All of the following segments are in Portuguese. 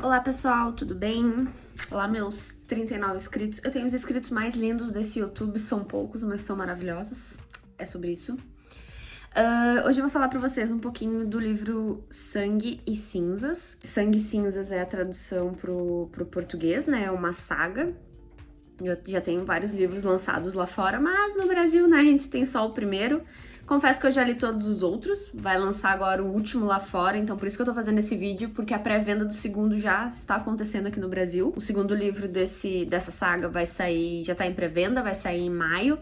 Olá pessoal, tudo bem? Olá meus 39 inscritos. Eu tenho os inscritos mais lindos desse YouTube, são poucos, mas são maravilhosos. É sobre isso. Hoje eu vou falar pra vocês um pouquinho do livro Sangue e Cinzas. Sangue e Cinzas é a tradução pro português, né? É uma saga. Eu já tenho vários livros lançados lá fora, mas no Brasil, né, a gente tem só o primeiro. Confesso que eu já li todos os outros, vai lançar agora o último lá fora, então por isso que eu tô fazendo esse vídeo, porque a pré-venda do segundo já está acontecendo aqui no Brasil. O segundo livro dessa saga vai sair, já tá em pré-venda, vai sair em maio.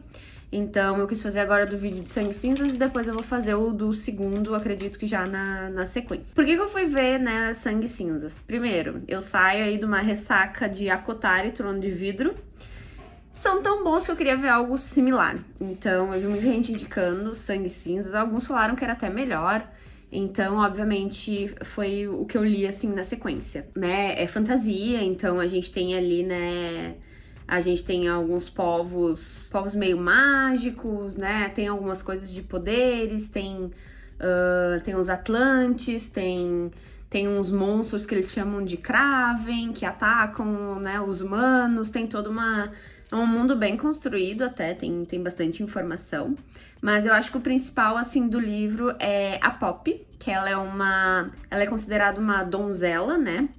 Então eu quis fazer agora do vídeo de Sangue e Cinzas e depois eu vou fazer o do segundo, acredito que já na sequência. Por que eu fui ver, né, Sangue e Cinzas? Primeiro, eu saio aí de uma ressaca de Akotari, Trono de Vidro. São tão bons que eu queria ver algo similar. Então, eu vi muita gente indicando Sangue e Cinzas. Alguns falaram que era até melhor. Então, obviamente, foi o que eu li, assim, na sequência, né? É fantasia, então a gente tem ali, né... A gente tem alguns povos meio mágicos, né? Tem algumas coisas de poderes, tem os Atlantes, tem uns monstros que eles chamam de Kraven, que atacam, né, os humanos, tem toda uma... É um mundo bem construído até, tem bastante informação. Mas eu acho que o principal, assim, do livro é a Poppy, que ela é considerada uma donzela, né?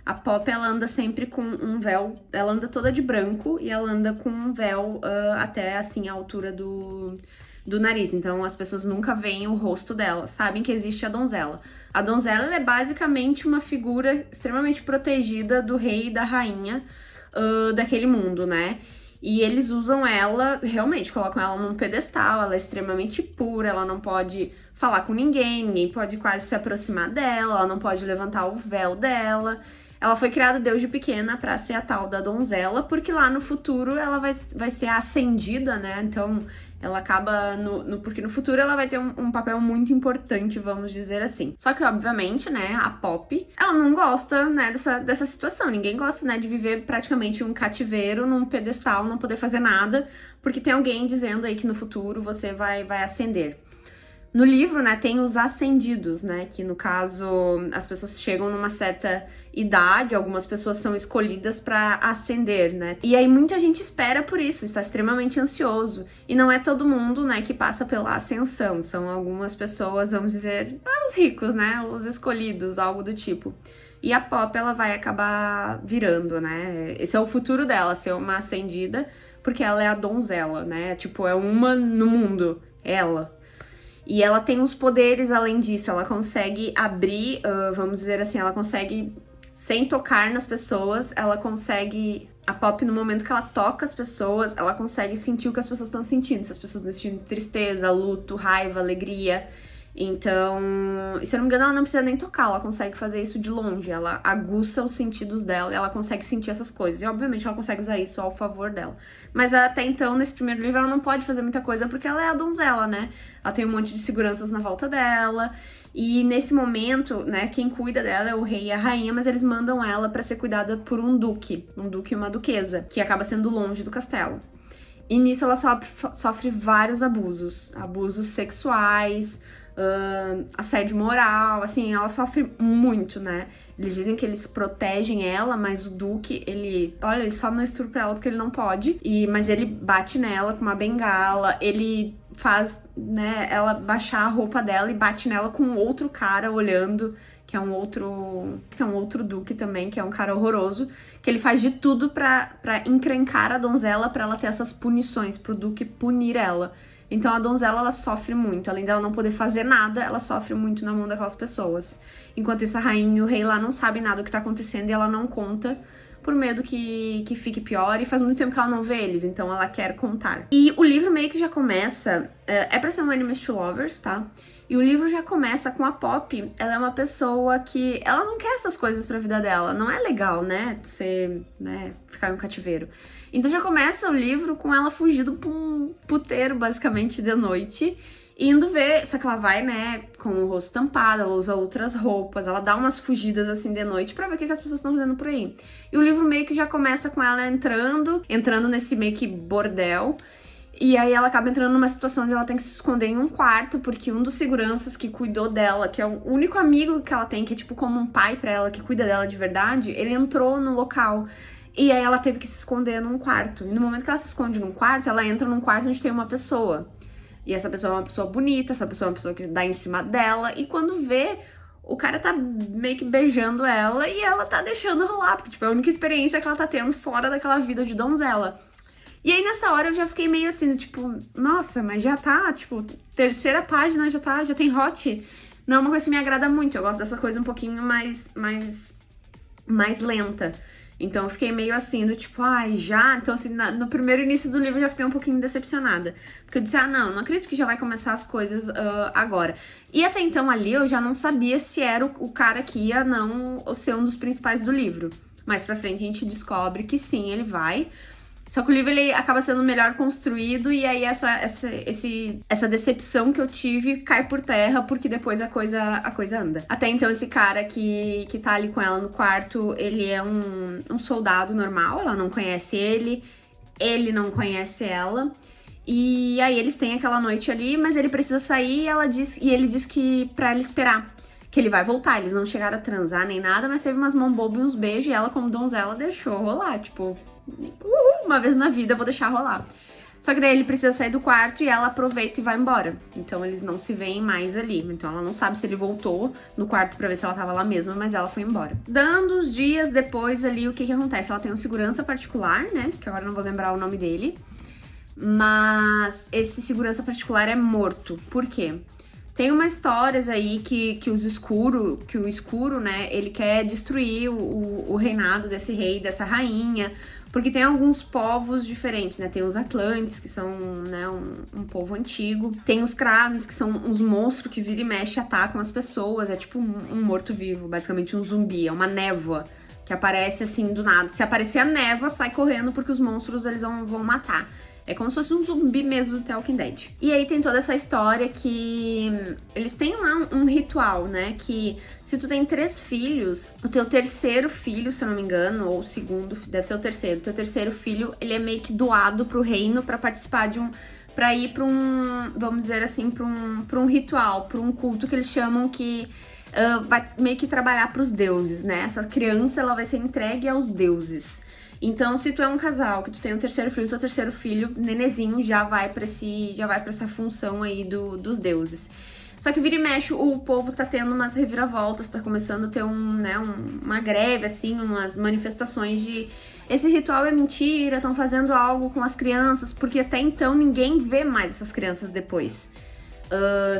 A Poppy, ela anda sempre com um véu, ela anda toda de branco e ela anda com um véu até, assim, a altura do nariz. Então, as pessoas nunca veem o rosto dela, sabem que existe a donzela. A donzela, ela é basicamente uma figura extremamente protegida do rei e da rainha daquele mundo, né? E eles usam ela, realmente, colocam ela num pedestal, ela é extremamente pura, ela não pode falar com ninguém pode quase se aproximar dela, ela não pode levantar o véu dela. Ela foi criada desde pequena pra ser a tal da donzela, porque lá no futuro ela vai ser ascendida, né? Então ela acaba porque no futuro ela vai ter um papel muito importante, vamos dizer assim. Só que, obviamente, né, a Poppy, ela não gosta, né, dessa situação. Ninguém gosta, né, de viver praticamente um cativeiro num pedestal, não poder fazer nada, porque tem alguém dizendo aí que no futuro você vai ascender. No livro, né, tem os ascendidos, né, que no caso as pessoas chegam numa certa idade, algumas pessoas são escolhidas para ascender, né, e aí muita gente espera por isso, está extremamente ansioso, e não é todo mundo, né, que passa pela ascensão, são algumas pessoas, vamos dizer, os ricos, né, os escolhidos, algo do tipo. E a Poppy, ela vai acabar virando, né, esse é o futuro dela, ser uma ascendida, porque ela é a donzela, né, tipo, é uma no mundo, ela. E ela tem uns poderes além disso, ela consegue abrir, vamos dizer assim, ela consegue, sem tocar nas pessoas, ela consegue... A Poppy, no momento que ela toca as pessoas, ela consegue sentir o que as pessoas estão sentindo. Se as pessoas estão sentindo tristeza, luto, raiva, alegria. Então, e se eu não me engano, ela não precisa nem tocar, ela consegue fazer isso de longe. Ela aguça os sentidos dela e ela consegue sentir essas coisas. E, obviamente, ela consegue usar isso ao favor dela. Mas até então, nesse primeiro livro, ela não pode fazer muita coisa porque ela é a donzela, né? Ela tem um monte de seguranças na volta dela. E nesse momento, né, quem cuida dela é o rei e a rainha, mas eles mandam ela pra ser cuidada por um duque e uma duquesa, que acaba sendo longe do castelo. E nisso ela sofre vários abusos sexuais, assédio moral, assim, ela sofre muito, né? Eles dizem que eles protegem ela, mas o Duque, ele só não estupra ela porque ele não pode, mas ele bate nela com uma bengala, ele faz, né, ela baixar a roupa dela e bate nela com outro cara olhando, que é um outro Duque também, que é um cara horroroso, que ele faz de tudo pra encrencar a donzela, pra ela ter essas punições, pro Duque punir ela. Então a donzela, ela sofre muito, além dela não poder fazer nada, ela sofre muito na mão daquelas pessoas. Enquanto isso, a rainha e o rei lá não sabem nada do que tá acontecendo e ela não conta por medo que fique pior, e faz muito tempo que ela não vê eles, então ela quer contar. E o livro meio que já começa, é pra ser um Enemies to Lovers, tá? E o livro já começa com a Poppy, ela é uma pessoa que, ela não quer essas coisas pra vida dela, não é legal, né, ficar em um cativeiro. Então já começa o livro com ela fugindo pra um puteiro, basicamente, de noite, indo ver, só que ela vai, né, com o rosto tampado, ela usa outras roupas, ela dá umas fugidas, assim, de noite pra ver o que as pessoas estão fazendo por aí. E o livro meio que já começa com ela entrando nesse meio que bordel, E aí ela acaba entrando numa situação onde ela tem que se esconder em um quarto, porque um dos seguranças que cuidou dela, que é o único amigo que ela tem, que é tipo como um pai pra ela, que cuida dela de verdade, ele entrou no local. E aí ela teve que se esconder num quarto. E no momento que ela se esconde num quarto, ela entra num quarto onde tem uma pessoa. E essa pessoa é uma pessoa bonita, essa pessoa é uma pessoa que dá em cima dela. E quando vê, o cara tá meio que beijando ela e ela tá deixando rolar. Porque, tipo, é a única experiência que ela tá tendo fora daquela vida de donzela. E aí, nessa hora, eu já fiquei meio assim, tipo, nossa, mas já tá, tipo, terceira página, já tem hot. Não é uma coisa que me agrada muito, eu gosto dessa coisa um pouquinho mais lenta. Então, eu fiquei meio assim, do tipo, ai, já? Então, assim, no primeiro início do livro, eu já fiquei um pouquinho decepcionada. Porque eu disse, não acredito que já vai começar as coisas agora. E até então, ali, eu já não sabia se era o cara que ia, não, ou ser um dos principais do livro. Mais pra frente, a gente descobre que sim, ele vai. Só que o livro, ele acaba sendo melhor construído e aí essa decepção que eu tive cai por terra, porque depois a coisa anda. Até então, esse cara que tá ali com ela no quarto, ele é um soldado normal, ela não conhece ele não conhece ela. E aí eles têm aquela noite ali, mas ele precisa sair e ele diz que pra ela esperar, que ele vai voltar. Eles não chegaram a transar nem nada, mas teve umas mãos bobas e uns beijos e ela, como donzela, deixou rolar, tipo... uma vez na vida eu vou deixar rolar. Só que daí ele precisa sair do quarto e ela aproveita e vai embora. Então eles não se veem mais ali. Então ela não sabe se ele voltou no quarto pra ver se ela tava lá mesmo, mas ela foi embora. Dando uns dias depois ali, o que acontece? Ela tem um segurança particular, né? Que agora eu não vou lembrar o nome dele. Mas esse segurança particular é morto. Por quê? Tem umas histórias aí que o escuro, né, ele quer destruir o reinado desse rei, dessa rainha, porque tem alguns povos diferentes, né, tem os Atlantes, que são, né, um povo antigo, tem os Kravis, que são uns monstros que vira e mexe e atacam as pessoas, é tipo um morto-vivo, basicamente um zumbi, é uma névoa que aparece assim do nada. Se aparecer a névoa, sai correndo porque os monstros eles vão matar. É como se fosse um zumbi mesmo do The Walking Dead. E aí tem toda essa história que eles têm lá um ritual, né? Que se tu tem 3 filhos, o teu terceiro filho, se eu não me engano, ou o segundo, deve ser o teu terceiro filho, ele é meio que doado pro reino pra participar pra ir pra um, vamos dizer assim, pra um ritual, pra um culto que eles chamam que vai meio que trabalhar pros deuses, né? Essa criança, ela vai ser entregue aos deuses. Então, se tu é um casal, que tu tem um terceiro filho, teu terceiro filho, nenezinho, já vai pra essa função aí dos deuses. Só que vira e mexe, o povo tá tendo umas reviravoltas, tá começando a ter uma greve, assim, umas manifestações de esse ritual é mentira, estão fazendo algo com as crianças, porque até então ninguém vê mais essas crianças depois.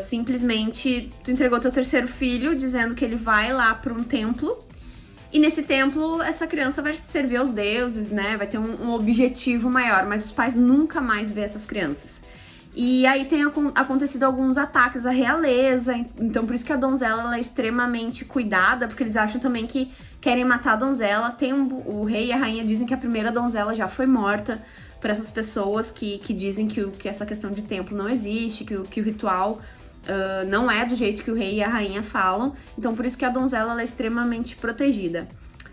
Simplesmente, tu entregou teu terceiro filho, dizendo que ele vai lá pra um templo, e nesse templo, essa criança vai servir aos deuses, né? Vai ter um objetivo maior, mas os pais nunca mais vê essas crianças. E aí tem acontecido alguns ataques à realeza, então por isso que a donzela ela é extremamente cuidada, porque eles acham também que querem matar a donzela. O rei e a rainha dizem que a primeira donzela já foi morta por essas pessoas que dizem que essa questão de templo não existe, que o ritual... não é do jeito que o rei e a rainha falam, então por isso que a donzela ela é extremamente protegida.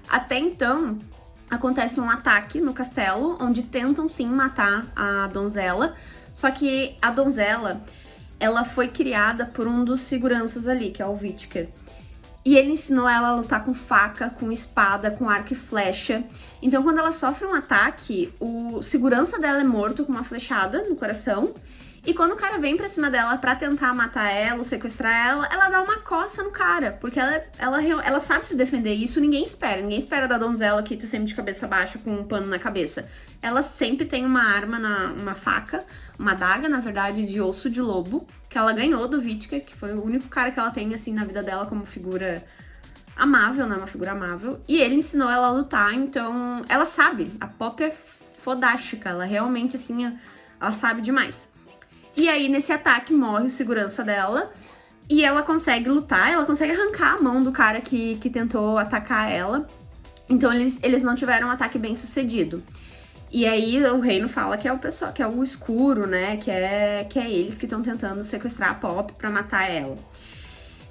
Até então, acontece um ataque no castelo, onde tentam sim matar a donzela, só que a donzela, ela foi criada por um dos seguranças ali, que é o Whittaker. E ele ensinou ela a lutar com faca, com espada, com arco e flecha. Então quando ela sofre um ataque, o segurança dela é morto com uma flechada no coração. E quando o cara vem pra cima dela pra tentar matar ela ou sequestrar ela dá uma coça no cara, porque ela sabe se defender, e isso ninguém espera da donzela que tá sempre de cabeça baixa com um pano na cabeça. Ela sempre tem uma arma, uma faca, uma adaga, na verdade, de osso de lobo, que ela ganhou do Whittaker, que foi o único cara que ela tem, assim, na vida dela como figura amável, né, uma figura amável, e ele ensinou ela a lutar, então ela sabe, a Poppy é fodástica, ela realmente, assim, ela sabe demais. E aí, nesse ataque, morre o segurança dela. E ela consegue lutar, ela consegue arrancar a mão do cara que tentou atacar ela. Então, eles não tiveram um ataque bem sucedido. E aí, o reino fala que é o pessoal, que é o escuro, né? Que é eles que estão tentando sequestrar a Poppy pra matar ela.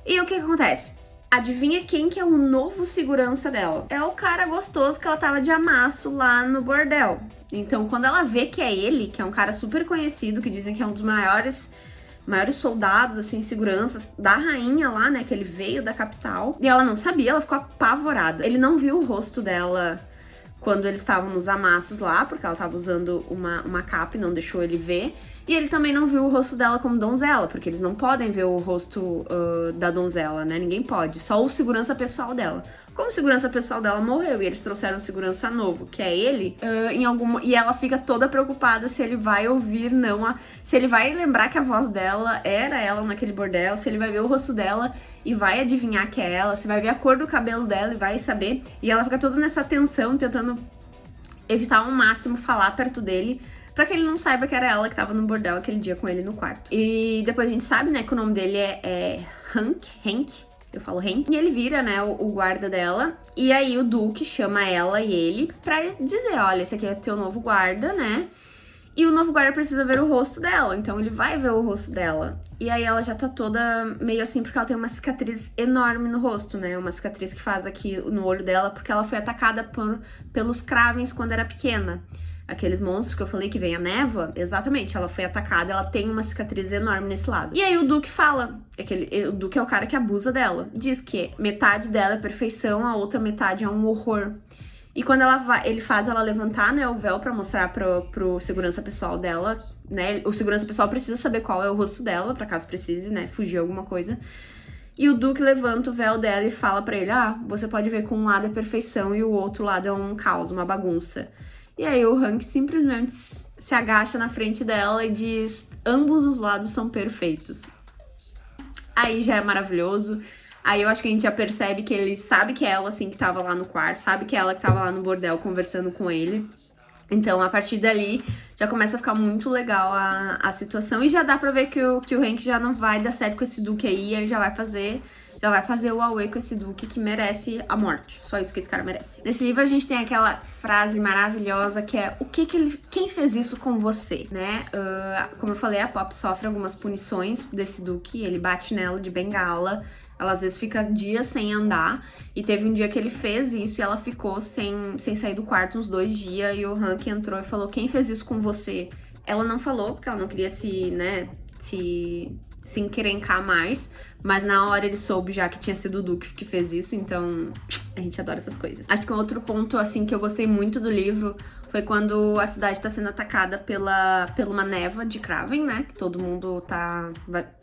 E o que acontece? Adivinha quem que é o novo segurança dela? É o cara gostoso que ela tava de amasso lá no bordel. Então, quando ela vê que é ele, que é um cara super conhecido, que dizem que é um dos maiores soldados, assim, seguranças da rainha lá, né, que ele veio da capital, e ela não sabia, ela ficou apavorada. Ele não viu o rosto dela quando eles estavam nos amassos lá, porque ela tava usando uma capa e não deixou ele ver. E ele também não viu o rosto dela como donzela, porque eles não podem ver o rosto da donzela, né? Ninguém pode, só o segurança pessoal dela. Como o segurança pessoal dela morreu e eles trouxeram um segurança novo, que é ele, e ela fica toda preocupada se ele vai ouvir, se ele vai lembrar que a voz dela era ela naquele bordel, se ele vai ver o rosto dela e vai adivinhar que é ela, se vai ver a cor do cabelo dela e vai saber. E ela fica toda nessa tensão, tentando evitar ao máximo falar perto dele, pra que ele não saiba que era ela que tava no bordel aquele dia com ele no quarto. E depois a gente sabe, né, que o nome dele é Hank, eu falo Hank. E ele vira, né, o guarda dela. E aí o Duque chama ela e ele pra dizer, olha, esse aqui é o teu novo guarda, né? E o novo guarda precisa ver o rosto dela, então ele vai ver o rosto dela. E aí ela já tá toda meio assim, porque ela tem uma cicatriz enorme no rosto, né? Uma cicatriz que faz aqui no olho dela, porque ela foi atacada pelos Cravens quando era pequena. Aqueles monstros que eu falei que vem a névoa, exatamente, ela foi atacada, ela tem uma cicatriz enorme nesse lado. E aí o Duque fala, o Duque é o cara que abusa dela, diz que metade dela é perfeição, a outra metade é um horror. E quando ele faz ela levantar, né, o véu pra mostrar pro segurança pessoal dela, né, o segurança pessoal precisa saber qual é o rosto dela, pra caso precise, né, fugir alguma coisa. E o Duque levanta o véu dela e fala pra ele, você pode ver que um lado é perfeição e o outro lado é um caos, uma bagunça. E aí o Hank simplesmente se agacha na frente dela e diz, ambos os lados são perfeitos. Aí já é maravilhoso. Aí eu acho que a gente já percebe que ele sabe que é ela, assim, que tava lá no quarto, sabe que é ela que tava lá no bordel conversando com ele. Então, a partir dali, já começa a ficar muito legal a situação. E já dá pra ver que o Hank já não vai dar certo com esse Duque aí, ele já vai fazer o auê com esse Duque que merece a morte. Só isso que esse cara merece. Nesse livro a gente tem aquela frase maravilhosa que é quem fez isso com você, né? Como eu falei, a Pop sofre algumas punições desse Duque, ele bate nela de bengala. Ela às vezes fica dias sem andar. E teve um dia que ele fez isso e ela ficou sem sair do quarto uns 2 dias. E o Hank entrou e falou, quem fez isso com você? Ela não falou, porque ela não queria se encrencar mais. Mas na hora ele soube já que tinha sido o Duque que fez isso. Então a gente adora essas coisas. Acho que um outro ponto, assim, que eu gostei muito do livro foi quando a cidade tá sendo atacada pela uma névoa de Craven, né? Que todo mundo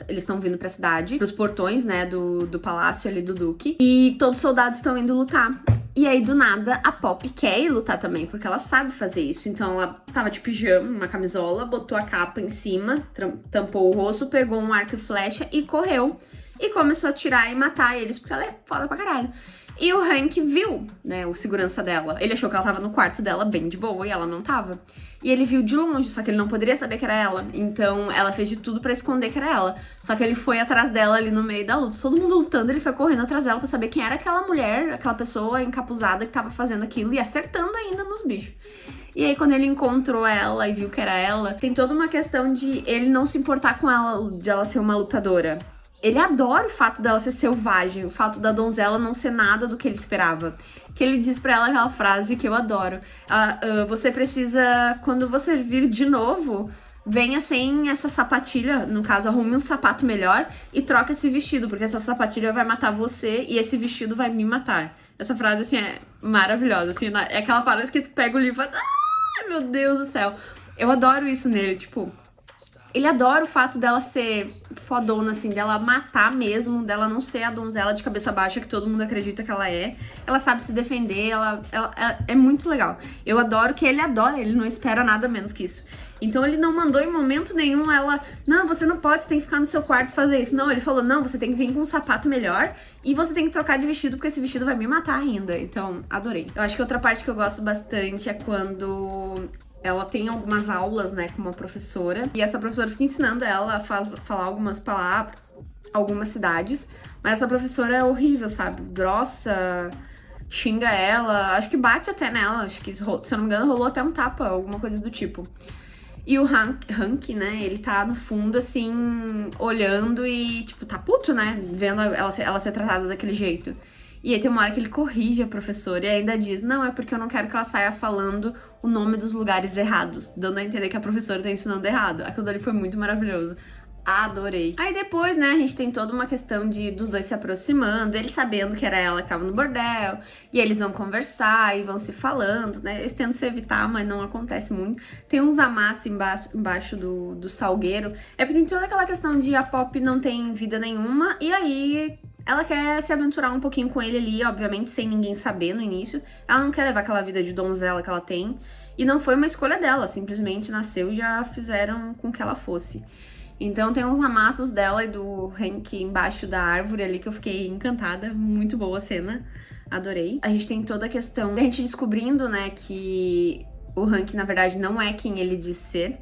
eles estão vindo pra cidade, pros portões, né? Do palácio ali do Duque. E todos os soldados estão indo lutar. E aí, do nada, a Pop quer ir lutar também, porque ela sabe fazer isso. Então ela tava de pijama, uma camisola, botou a capa em cima, tampou o rosto, pegou um arco e flecha e correu. E começou a atirar e matar eles, porque ela é foda pra caralho. E o Hank viu, né, o segurança dela. Ele achou que ela tava no quarto dela bem de boa e ela não tava. E ele viu de longe, só que ele não poderia saber que era ela. Então ela fez de tudo pra esconder que era ela. Só que ele foi atrás dela ali no meio da luta. Todo mundo lutando, ele foi correndo atrás dela pra saber quem era aquela mulher, aquela pessoa encapuzada que tava fazendo aquilo e acertando ainda nos bichos. E aí, quando ele encontrou ela e viu que era ela, tem toda uma questão de ele não se importar com ela, de ela ser uma lutadora. Ele adora o fato dela ser selvagem, o fato da donzela não ser nada do que ele esperava. Que ele diz pra ela aquela frase que eu adoro. Você precisa, quando você vir de novo, venha sem essa sapatilha, no caso, arrume um sapato melhor e troca esse vestido, porque essa sapatilha vai matar você e esse vestido vai me matar. Essa frase, assim, é maravilhosa, assim, é aquela frase que tu pega o livro e faz, ai, meu Deus do céu. Eu adoro isso nele, tipo... Ele adora o fato dela ser fodona, assim, dela matar mesmo, dela não ser a donzela de cabeça baixa que todo mundo acredita que ela é. Ela sabe se defender, ela é muito legal. Eu adoro que ele adora, ele não espera nada menos que isso. Então ele não mandou em momento nenhum ela, não, você não pode, você tem que ficar no seu quarto e fazer isso. Não, ele falou, não, você tem que vir com um sapato melhor e você tem que trocar de vestido, porque esse vestido vai me matar ainda. Então, adorei. Eu acho que outra parte que eu gosto bastante é quando... ela tem algumas aulas, né, com uma professora. E essa professora fica ensinando ela a falar algumas palavras, algumas cidades. Mas essa professora é horrível, sabe? Grossa, xinga ela, acho que bate até nela. Acho que, se eu não me engano, rolou até um tapa, alguma coisa do tipo. E o Hank, né, ele tá no fundo, assim, olhando e, tipo, tá puto, né, vendo ela ser tratada daquele jeito. E aí tem uma hora que ele corrige a professora e ainda diz, não, é porque eu não quero que ela saia falando o nome dos lugares errados, dando a entender que a professora tá ensinando errado. Aquilo ali foi muito maravilhoso. Adorei. Aí depois, né, a gente tem toda uma questão dos dois se aproximando, ele sabendo que era ela que tava no bordel, e eles vão conversar e vão se falando, né, eles tentam se evitar, mas não acontece muito. Tem uns amassos embaixo do salgueiro, é porque tem toda aquela questão de a Pop não tem vida nenhuma, e aí ela quer se aventurar um pouquinho com ele ali, obviamente sem ninguém saber no início, ela não quer levar aquela vida de donzela que ela tem, e não foi uma escolha dela, simplesmente nasceu e já fizeram com que ela fosse. Então tem uns amassos dela e do Hank embaixo da árvore ali que eu fiquei encantada. Muito boa a cena. Adorei. A gente tem toda a questão da gente descobrindo, né, que o Hank, na verdade, não é quem ele diz ser.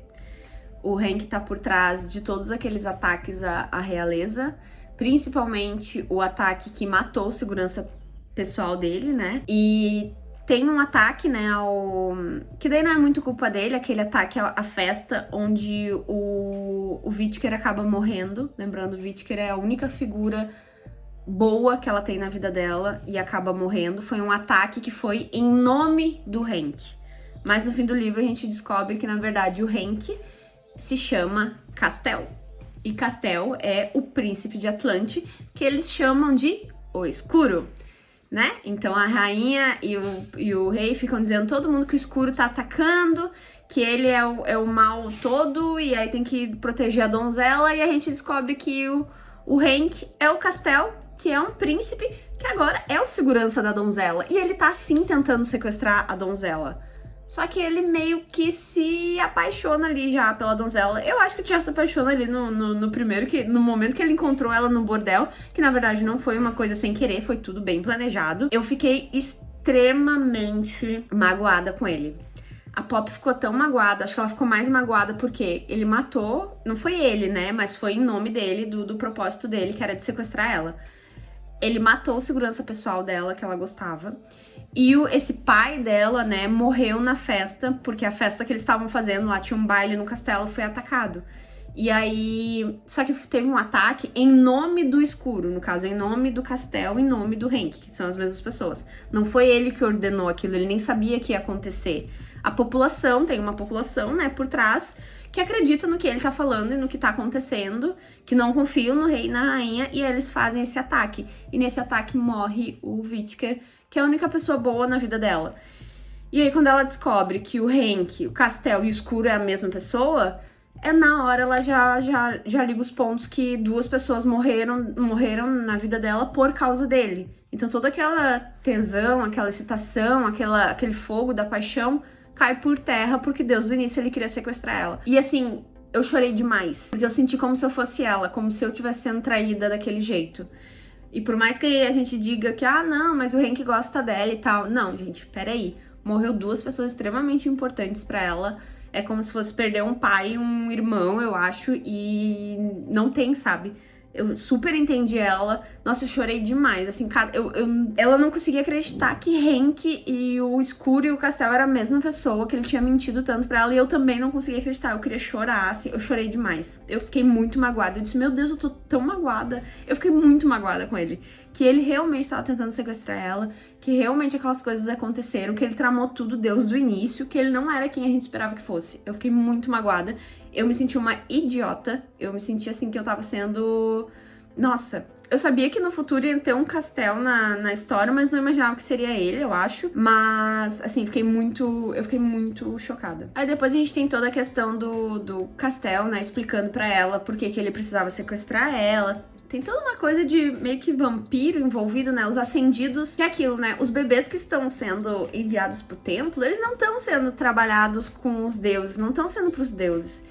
O Hank tá por trás de todos aqueles ataques à realeza. Principalmente o ataque que matou o segurança pessoal dele, né? E tem um ataque, né, que daí não é muito culpa dele, aquele ataque à festa, onde o Whittaker acaba morrendo. Lembrando, o Whittaker é a única figura boa que ela tem na vida dela e acaba morrendo. Foi um ataque que foi em nome do Hank. Mas no fim do livro a gente descobre que, na verdade, o Hank se chama Castel. E Castel é o príncipe de Atlante, que eles chamam de O Escuro. Né? Então a rainha e o rei ficam dizendo todo mundo que o escuro tá atacando, que ele é o mal todo, e aí tem que proteger a donzela, e a gente descobre que o Hank é o Castel, que é um príncipe, que agora é o segurança da donzela, e ele tá sim tentando sequestrar a donzela. Só que ele meio que se apaixona ali já pela donzela. Eu acho que já se apaixona ali no primeiro, no momento que ele encontrou ela no bordel, que na verdade não foi uma coisa sem querer, foi tudo bem planejado. Eu fiquei extremamente magoada com ele. A Pop ficou tão magoada, acho que ela ficou mais magoada porque ele matou, não foi ele, né, mas foi em nome dele, do propósito dele, que era de sequestrar ela. Ele matou o segurança pessoal dela, que ela gostava. E esse pai dela, né, morreu na festa, porque a festa que eles estavam fazendo lá, tinha um baile no castelo, foi atacado. E aí, só que teve um ataque em nome do escuro, no caso, em nome do Castel, em nome do Hank, que são as mesmas pessoas. Não foi ele que ordenou aquilo, ele nem sabia que ia acontecer. A população, tem uma população, né, por trás, que acredita no que ele tá falando e no que tá acontecendo, que não confiam no rei e na rainha, e eles fazem esse ataque. E nesse ataque morre o Whittaker, que é a única pessoa boa na vida dela. E aí, quando ela descobre que o Hank, o Castel e o Escuro é a mesma pessoa, na hora ela já liga os pontos que duas pessoas morreram na vida dela por causa dele. Então toda aquela tesão, aquela excitação, aquele fogo da paixão cai por terra, porque Deus do início ele queria sequestrar ela. E assim, eu chorei demais, porque eu senti como se eu fosse ela, como se eu tivesse sendo traída daquele jeito. E por mais que a gente diga que, não, mas o Hank gosta dela e tal. Não, gente, peraí. Morreu duas pessoas extremamente importantes pra ela. É como se fosse perder um pai e um irmão, eu acho. E não tem, sabe? Eu super entendi ela. Nossa, eu chorei demais. Assim, ela não conseguia acreditar que Hank e o Escuro e o Castel era a mesma pessoa, que ele tinha mentido tanto pra ela. E eu também não conseguia acreditar. Eu queria chorar, assim. Eu chorei demais. Eu fiquei muito magoada. Eu disse, meu Deus, eu tô tão magoada. Eu fiquei muito magoada com ele. Que ele realmente estava tentando sequestrar ela. Que realmente aquelas coisas aconteceram. Que ele tramou tudo Deus do início. Que ele não era quem a gente esperava que fosse. Eu fiquei muito magoada. Eu me senti uma idiota. Eu me senti assim que eu tava sendo... Nossa, eu sabia que no futuro ia ter um Castel na história, mas não imaginava que seria ele, eu acho. Mas, assim, eu fiquei muito chocada. Aí depois a gente tem toda a questão do Castel, né, explicando pra ela por que ele precisava sequestrar ela. Tem toda uma coisa de meio que vampiro envolvido, né? Os ascendidos, que é aquilo, né? Os bebês que estão sendo enviados pro templo, eles não estão sendo trabalhados com os deuses, não estão sendo pros deuses.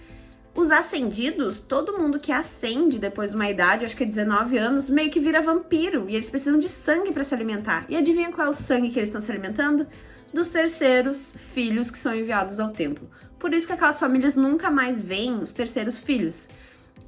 Os ascendidos, todo mundo que ascende depois de uma idade, acho que é 19 anos, meio que vira vampiro. E eles precisam de sangue pra se alimentar. E adivinha qual é o sangue que eles estão se alimentando? Dos terceiros filhos que são enviados ao templo. Por isso que aquelas famílias nunca mais veem os terceiros filhos.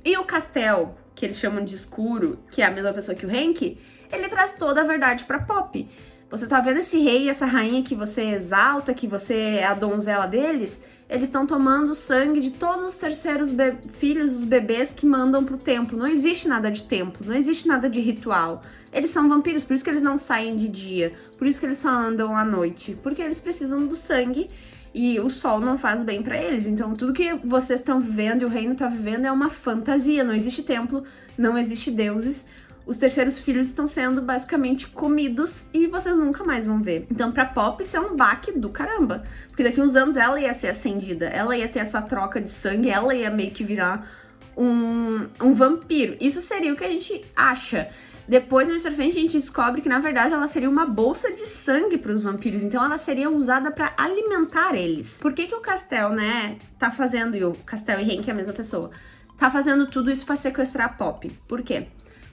E o Castel, que eles chamam de Escuro, que é a mesma pessoa que o Hank, ele traz toda a verdade pra Pop. Você tá vendo esse rei e essa rainha que você exalta, que você é a donzela deles? eles estão tomando sangue de todos os terceiros filhos, os bebês que mandam pro templo. Não existe nada de templo, não existe nada de ritual. Eles são vampiros, por isso que eles não saem de dia, por isso que eles só andam à noite, porque eles precisam do sangue e o sol não faz bem pra eles. Então tudo que vocês estão vivendo e o reino tá vivendo é uma fantasia, não existe templo, não existe deuses. Os terceiros filhos estão sendo basicamente comidos e vocês nunca mais vão ver. Então pra Poppy isso é um baque do caramba. Porque daqui uns anos ela ia ser acendida, ela ia ter essa troca de sangue, ela ia meio que virar um vampiro. Isso seria o que a gente acha. Depois, mais pra frente, a gente descobre que, na verdade, ela seria uma bolsa de sangue pros vampiros. Então ela seria usada pra alimentar eles. Por que o Castel, né, tá fazendo, e o Castel e Hank é a mesma pessoa, tá fazendo tudo isso pra sequestrar a Poppy? Por quê?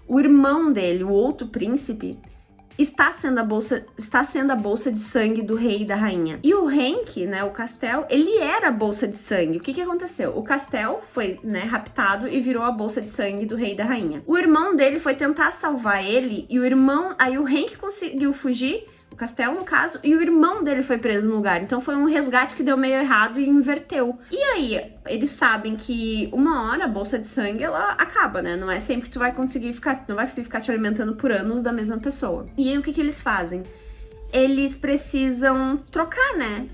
O irmão dele, o outro príncipe, está sendo a bolsa de sangue do rei e da rainha. E o Hank, né, o Castel, ele era a bolsa de sangue. O que aconteceu? O Castel foi, né, raptado e virou a bolsa de sangue do rei e da rainha. O irmão dele foi tentar salvar ele e aí o Hank conseguiu fugir, o Castel no caso, e o irmão dele foi preso no lugar. Então foi um resgate que deu meio errado e inverteu. E aí, eles sabem que uma hora a bolsa de sangue, ela acaba, né? Não é sempre que tu vai conseguir ficar te alimentando por anos da mesma pessoa. E aí, o que eles fazem? Eles precisam trocar, né?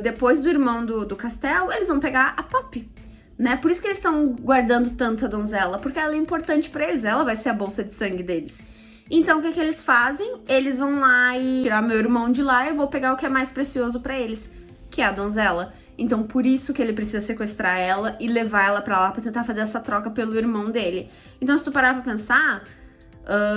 Depois do irmão do Castel, eles vão pegar a Poppy, né? Por isso que eles estão guardando tanto a donzela, porque ela é importante pra eles, ela vai ser a bolsa de sangue deles. Então, o que eles fazem? Eles vão lá e tirar meu irmão de lá e eu vou pegar o que é mais precioso pra eles, que é a donzela. Então, por isso que ele precisa sequestrar ela e levar ela pra lá pra tentar fazer essa troca pelo irmão dele. Então, se tu parar pra pensar,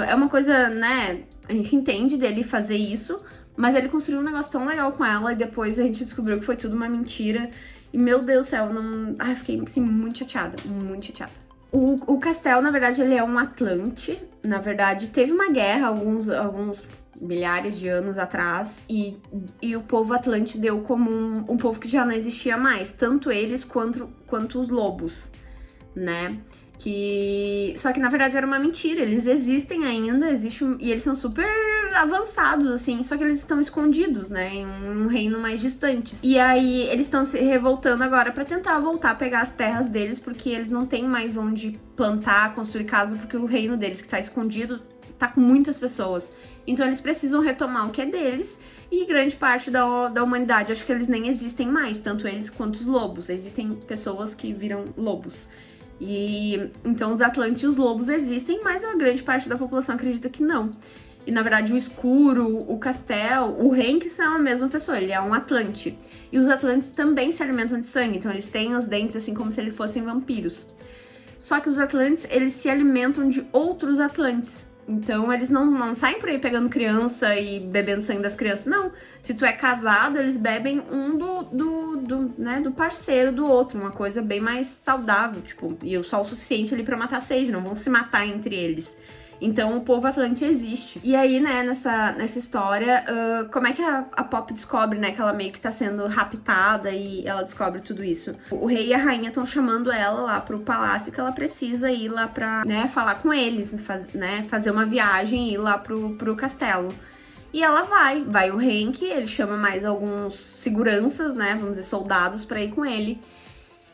é uma coisa, né, a gente entende dele fazer isso, mas ele construiu um negócio tão legal com ela e depois a gente descobriu que foi tudo uma mentira. E, meu Deus do céu, não... Ai, fiquei, assim, muito chateada, muito chateada. O Castel, na verdade, ele é um Atlante. Na verdade, teve uma guerra alguns milhares de anos atrás e o povo Atlante deu como um povo que já não existia mais. Tanto eles quanto os lobos, né? Só que, na verdade, era uma mentira. Eles existem ainda, e eles são super avançados, assim, só que eles estão escondidos, né, em um reino mais distante. E aí, eles estão se revoltando agora pra tentar voltar a pegar as terras deles, porque eles não têm mais onde plantar, construir casa, porque o reino deles, que tá escondido, tá com muitas pessoas. Então, eles precisam retomar o que é deles, e grande parte da humanidade, acho que eles nem existem mais, tanto eles quanto os lobos. Existem pessoas que viram lobos. E então os Atlantes e os lobos existem, mas a grande parte da população acredita que não. E na verdade o escuro, o Castel, o Hank são a mesma pessoa, ele é um Atlante. E os Atlantes também se alimentam de sangue, então eles têm os dentes assim como se eles fossem vampiros. Só que os Atlantes, eles se alimentam de outros Atlantes. Então eles não saem por aí pegando criança e bebendo sangue das crianças, não. Se tu é casado, eles bebem um do parceiro do outro, uma coisa bem mais saudável, tipo, e só o suficiente ali pra matar a sede, não vão se matar entre eles. Então o povo Atlante existe. E aí, né, nessa história, como é que a Poppy descobre, né, que ela meio que tá sendo raptada e ela descobre tudo isso? O rei e a rainha estão chamando ela lá pro palácio, que ela precisa ir lá pra, né, falar com eles, fazer uma viagem e ir lá pro castelo. E ela vai o Hank, ele chama mais alguns seguranças, né, vamos dizer, soldados pra ir com ele.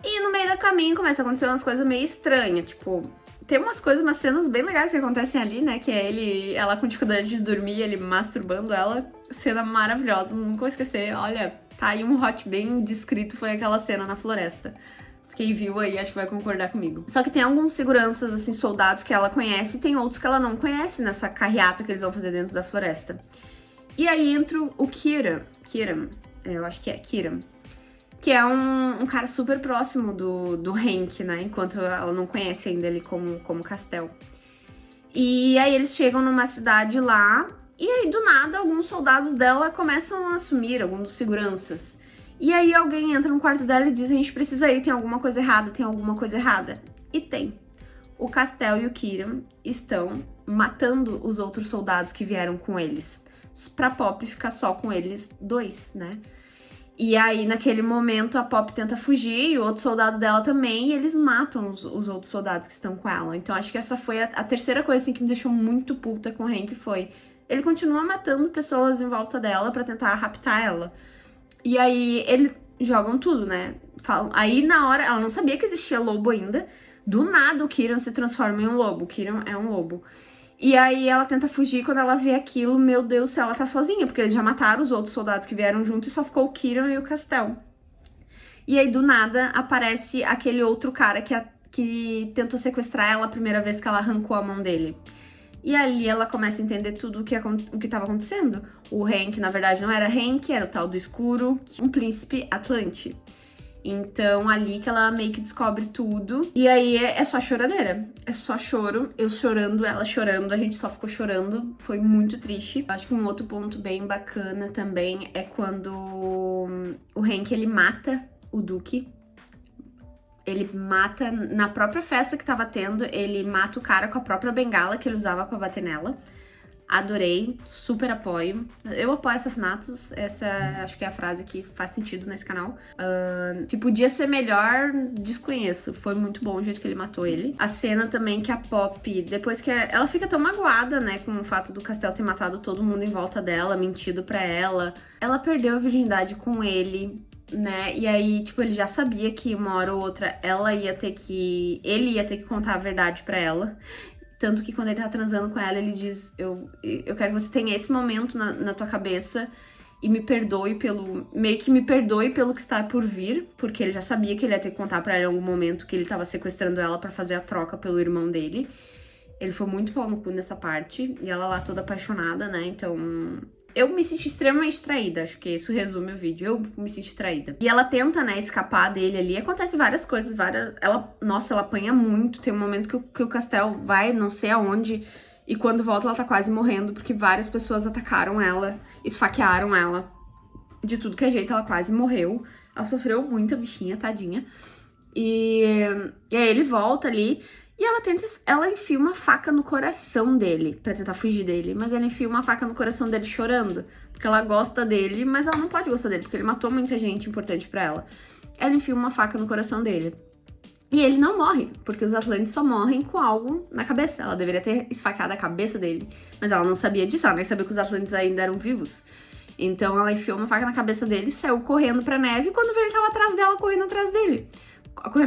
E no meio do caminho começa a acontecer umas coisas meio estranhas, tipo... Tem umas cenas bem legais que acontecem ali, né? Que é ela com dificuldade de dormir, ele masturbando ela. Cena maravilhosa, nunca vou esquecer. Olha, tá aí um hot bem descrito, foi aquela cena na floresta. Quem viu aí acho que vai concordar comigo. Só que tem alguns seguranças, assim, soldados que ela conhece e tem outros que ela não conhece nessa carreata que eles vão fazer dentro da floresta. E aí entra o Kiram, eu acho que é Kiram, que é um cara super próximo do Hank, né? Enquanto ela não conhece ainda ele como Castel. E aí eles chegam numa cidade lá, e aí do nada alguns soldados dela começam a assumir, alguns dos seguranças. E aí alguém entra no quarto dela e diz, a gente precisa ir, tem alguma coisa errada, tem alguma coisa errada. E tem. O Castel e o Kiram estão matando os outros soldados que vieram com eles. Pra Poppy ficar só com eles dois, né? E aí, naquele momento, a Poppy tenta fugir e o outro soldado dela também, e eles matam os outros soldados que estão com ela. Então, acho que essa foi a terceira coisa assim, que me deixou muito puta com o Hank, foi... Ele continua matando pessoas em volta dela pra tentar raptar ela. E aí, eles jogam tudo, né? falam. Aí na hora, ela não sabia que existia lobo ainda. Do nada o Kieran se transforma em um lobo. O Kieran é um lobo. E aí ela tenta fugir, quando ela vê aquilo, meu Deus do céu, ela tá sozinha, porque eles já mataram os outros soldados que vieram junto e só ficou o Kieran e o Castell. E aí do nada aparece aquele outro cara que tentou sequestrar ela a primeira vez que ela arrancou a mão dele. E ali ela começa a entender tudo o que tava acontecendo. O Hank, na verdade, não era Hank, era o tal do escuro, um príncipe Atlante. Então, ali que ela meio que descobre tudo. E aí é só choradeira. É só choro. Eu chorando, ela chorando. A gente só ficou chorando. Foi muito triste. Acho que um outro ponto bem bacana também é quando o Hank, ele mata o Duque. Ele mata, na própria festa que tava tendo, ele mata o cara com a própria bengala que ele usava pra bater nela. Adorei, super apoio. Eu apoio assassinatos, essa acho que é a frase que faz sentido nesse canal. Se podia ser melhor, desconheço. Foi muito bom o jeito que ele matou ele. A cena também que a Poppy, depois que ela fica tão magoada, né, com o fato do Castell ter matado todo mundo em volta dela, mentido pra ela. Ela perdeu a virgindade com ele, né, e aí, tipo, ele já sabia que uma hora ou outra ele ia ter que contar a verdade pra ela. Tanto que quando ele tá transando com ela, ele diz, eu quero que você tenha esse momento na tua cabeça e me perdoe meio que me perdoe pelo que está por vir, porque ele já sabia que ele ia ter que contar pra ela em algum momento que ele tava sequestrando ela pra fazer a troca pelo irmão dele. Ele foi muito pau no cu nessa parte, e ela lá toda apaixonada, né, então... Eu me senti extremamente traída, acho que isso resume o vídeo, eu me senti traída. E ela tenta, né, escapar dele ali, acontece várias coisas, Nossa, ela apanha muito, tem um momento que o Castell vai não sei aonde, e quando volta ela tá quase morrendo, porque várias pessoas atacaram ela, esfaquearam ela, de tudo que é jeito, ela quase morreu. Ela sofreu muito, a bichinha, tadinha. E aí ele volta ali... E ela enfia uma faca no coração dele, pra tentar fugir dele. Mas ela enfia uma faca no coração dele chorando. Porque ela gosta dele, mas ela não pode gostar dele, porque ele matou muita gente importante pra ela. Ela enfia uma faca no coração dele. E ele não morre, porque os Atlantes só morrem com algo na cabeça. Ela deveria ter esfaqueado a cabeça dele. Mas ela não sabia disso, ela nem sabia que os Atlantes ainda eram vivos. Então ela enfiou uma faca na cabeça dele e saiu correndo pra neve. E quando veio, ele tava atrás dela, correndo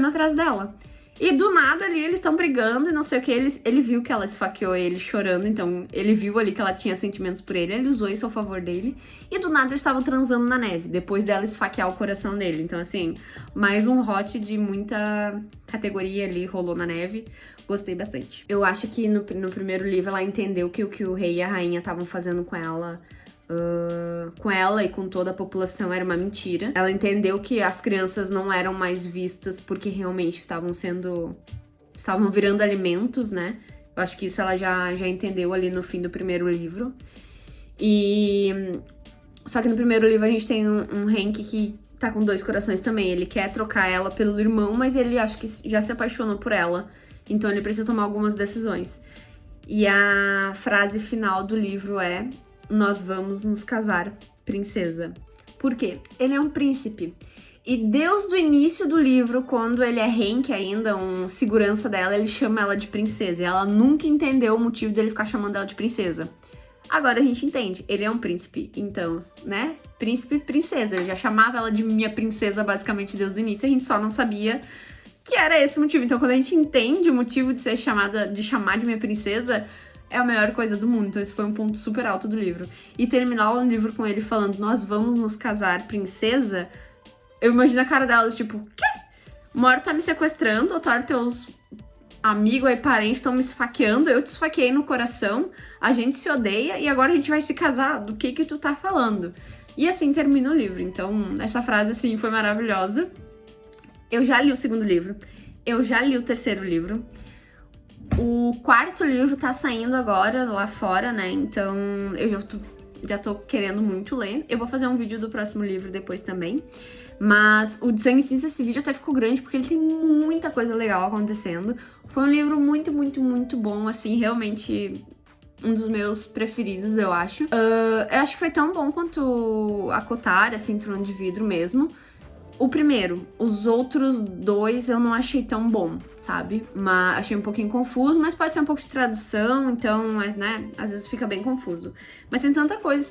atrás dela. E do nada ali eles estão brigando e não sei o que, ele viu que ela esfaqueou ele chorando, então ele viu ali que ela tinha sentimentos por ele usou isso ao favor dele. E do nada eles estavam transando na neve, depois dela esfaquear o coração dele. Então assim, mais um hot de muita categoria ali rolou na neve. Gostei bastante. Eu acho que no primeiro livro ela entendeu que o que o rei e a rainha estavam fazendo com ela e com toda a população era uma mentira. Ela entendeu que as crianças não eram mais vistas porque realmente estavam virando alimentos, né? Eu acho que isso ela já entendeu ali no fim do primeiro livro. Só que no primeiro livro a gente tem um Hank que tá com dois corações também. Ele quer trocar ela pelo irmão, mas ele acho que já se apaixonou por ela. Então ele precisa tomar algumas decisões. E a frase final do livro é: nós vamos nos casar, princesa. Por quê? Ele é um príncipe. E desde o início do livro, quando ele é Hank ainda, um segurança dela, ele chama ela de princesa. E ela nunca entendeu o motivo dele ficar chamando ela de princesa. Agora a gente entende. Ele é um príncipe. Então, né? Príncipe, princesa. Ele já chamava ela de minha princesa, basicamente, desde o início. A gente só não sabia que era esse o motivo. Então, quando a gente entende o motivo de ser chamar de minha princesa... é a melhor coisa do mundo, então esse foi um ponto super alto do livro. E terminar o livro com ele falando, nós vamos nos casar, princesa, eu imagino a cara dela, tipo, quê? Uma hora tá me sequestrando, outra hora teus amigos e parentes estão me esfaqueando, eu te esfaqueei no coração, a gente se odeia e agora a gente vai se casar, do que tu tá falando? E assim termina o livro, então essa frase, assim, foi maravilhosa. Eu já li o segundo livro, eu já li o terceiro livro, o quarto livro tá saindo agora lá fora, né? Então eu já tô querendo muito ler. Eu vou fazer um vídeo do próximo livro depois também. Mas o de Sangue e Cinza, esse vídeo até ficou grande porque ele tem muita coisa legal acontecendo. Foi um livro muito, muito, muito bom, assim, realmente um dos meus preferidos, eu acho. Eu acho que foi tão bom quanto a Cotar, assim, Trono de Vidro mesmo. O primeiro, os outros dois eu não achei tão bom, sabe? Mas achei um pouquinho confuso, mas pode ser um pouco de tradução, então, né, às vezes fica bem confuso. Mas tem tanta coisa,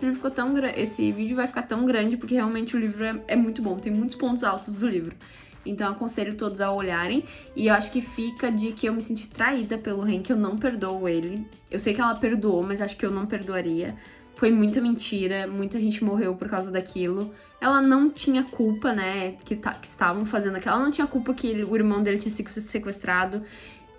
esse vídeo vai ficar tão grande, porque realmente o livro é muito bom, tem muitos pontos altos do livro. Então aconselho todos a olharem. E eu acho que fica de que eu me senti traída pelo Hank, eu não perdoo ele. Eu sei que ela perdoou, mas acho que eu não perdoaria. Foi muita mentira, muita gente morreu por causa daquilo. Ela não tinha culpa, né, que estavam fazendo aquilo. Ela não tinha culpa que o irmão dele tinha sido sequestrado.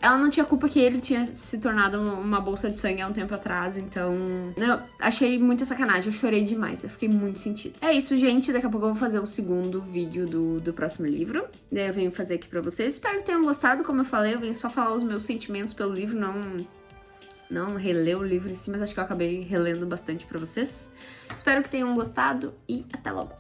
Ela não tinha culpa que ele tinha se tornado uma bolsa de sangue há um tempo atrás, então... Eu achei muita sacanagem, eu chorei demais, eu fiquei muito sentida. É isso, gente, daqui a pouco eu vou fazer o segundo vídeo do próximo livro. Daí eu venho fazer aqui pra vocês. Espero que tenham gostado, como eu falei, eu venho só falar os meus sentimentos pelo livro, não reler o livro em si, mas acho que eu acabei relendo bastante pra vocês. Espero que tenham gostado e até logo!